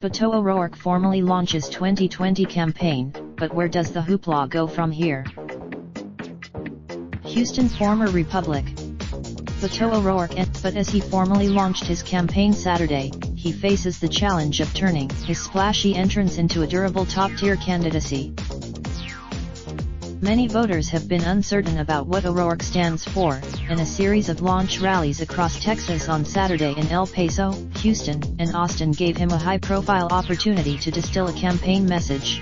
Beto ORourke formally launches 2020 campaign, but where does the hoopla go from here? Houston former Republic. Beto ORourke, but as he formally launched his campaign Saturday, he faces the challenge of turning his splashy entrance into a durable top-tier candidacy. Many voters have been uncertain about what ORourke stands for, and a series of launch rallies across Texas on Saturday in El Paso, Houston, and Austin gave him a high-profile opportunity to distill a campaign message.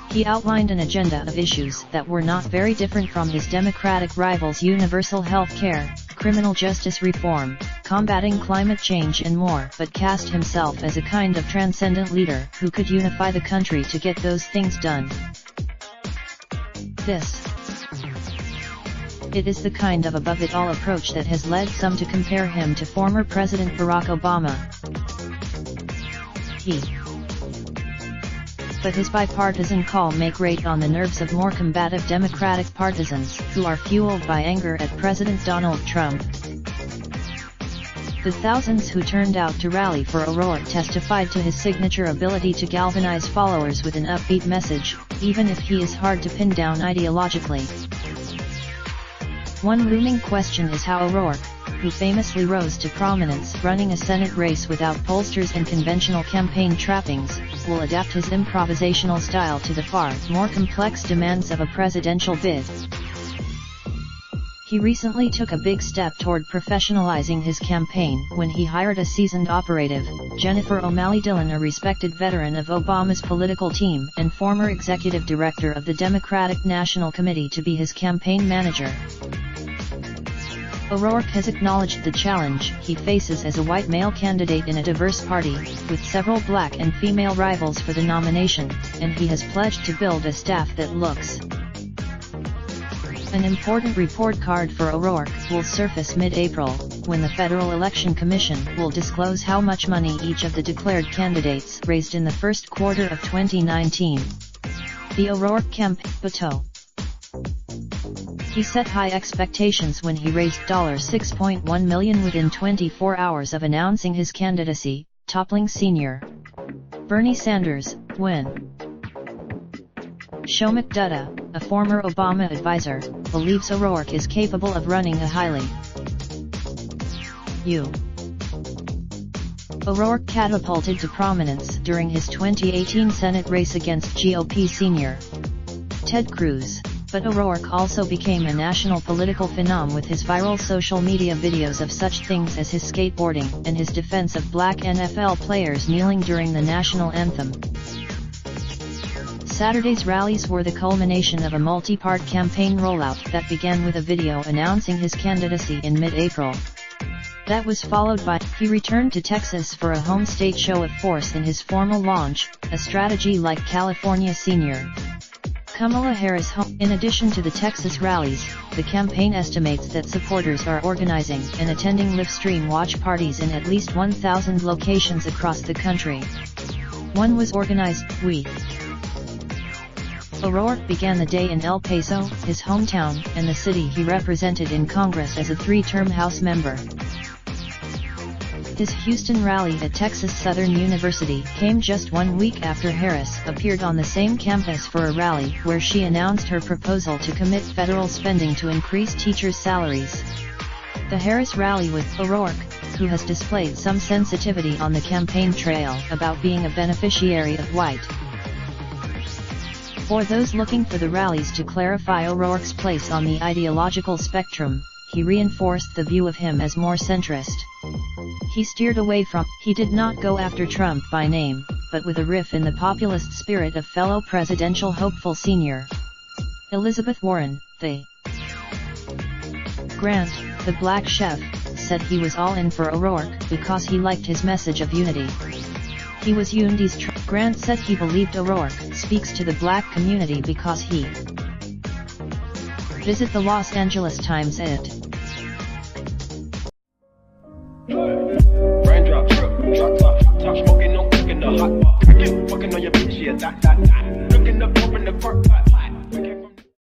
He outlined an agenda of issues that were not very different from his Democratic rivals: universal health care, criminal justice reform, combating climate change and more, but cast himself as a kind of transcendent leader who could unify the country to get those things done. It is the kind of above-it-all approach that has led some to compare him to former President Barack Obama. But his bipartisan call may grate on the nerves of more combative Democratic partisans, who are fueled by anger at President Donald Trump. The thousands who turned out to rally for ORourke testified to his signature ability to galvanize followers with an upbeat message, even if he is hard to pin down ideologically. One looming question is how ORourke, who famously rose to prominence running a Senate race without pollsters and conventional campaign trappings, will adapt his improvisational style to the far more complex demands of a presidential bid. He recently took a big step toward professionalizing his campaign when he hired a seasoned operative, Jennifer O'Malley Dillon, a respected veteran of Obama's political team and former executive director of the Democratic National Committee, to be his campaign manager. ORourke has acknowledged the challenge he faces as a white male candidate in a diverse party, with several black and female rivals for the nomination, and he has pledged to build a staff that looks. An important report card for ORourke will surface mid-April, when the Federal Election Commission will disclose how much money each of the declared candidates raised in the first quarter of 2019. The ORourke campaign. Beto. He set high expectations when he raised $6.1 million within 24 hours of announcing his candidacy, toppling senior Bernie Sanders, when Shomik Dutta, a former Obama advisor, believes ORourke is capable of running a highly ORourke catapulted to prominence during his 2018 Senate race against GOP senior Ted Cruz, but ORourke also became a national political phenom with his viral social media videos of such things as his skateboarding and his defense of black NFL players kneeling during the national anthem. Saturday's rallies were the culmination of a multi-part campaign rollout that began with a video announcing his candidacy in mid-April. That was followed by, he returned to Texas for a home state show of force in his formal launch, a strategy like California senior Kamala Harris home. In addition to the Texas rallies, the campaign estimates that supporters are organizing and attending live-stream watch parties in at least 1,000 locations across the country. One was organized, ORourke began the day in El Paso, his hometown, and the city he represented in Congress as a three-term House member. His Houston rally at Texas Southern University came just 1 week after Harris appeared on the same campus for a rally where she announced her proposal to commit federal spending to increase teachers' salaries. The Harris rally with ORourke, who has displayed some sensitivity on the campaign trail about being a beneficiary of white. For those looking for the rallies to clarify ORourke's place on the ideological spectrum, he reinforced the view of him as more centrist. He steered away from, he did not go after Trump by name, but with a riff in the populist spirit of fellow presidential hopeful senior Elizabeth Warren. Grant, the black chef, said he was all in for ORourke because he liked his message of unity. He was Undi's Grant said he believed ORourke speaks to the black community because he visit the Los Angeles Times Raindrop, drop top smoking, no cooking the hot bar. Fucking on your bitch, yeah, that. Looking up, open the park.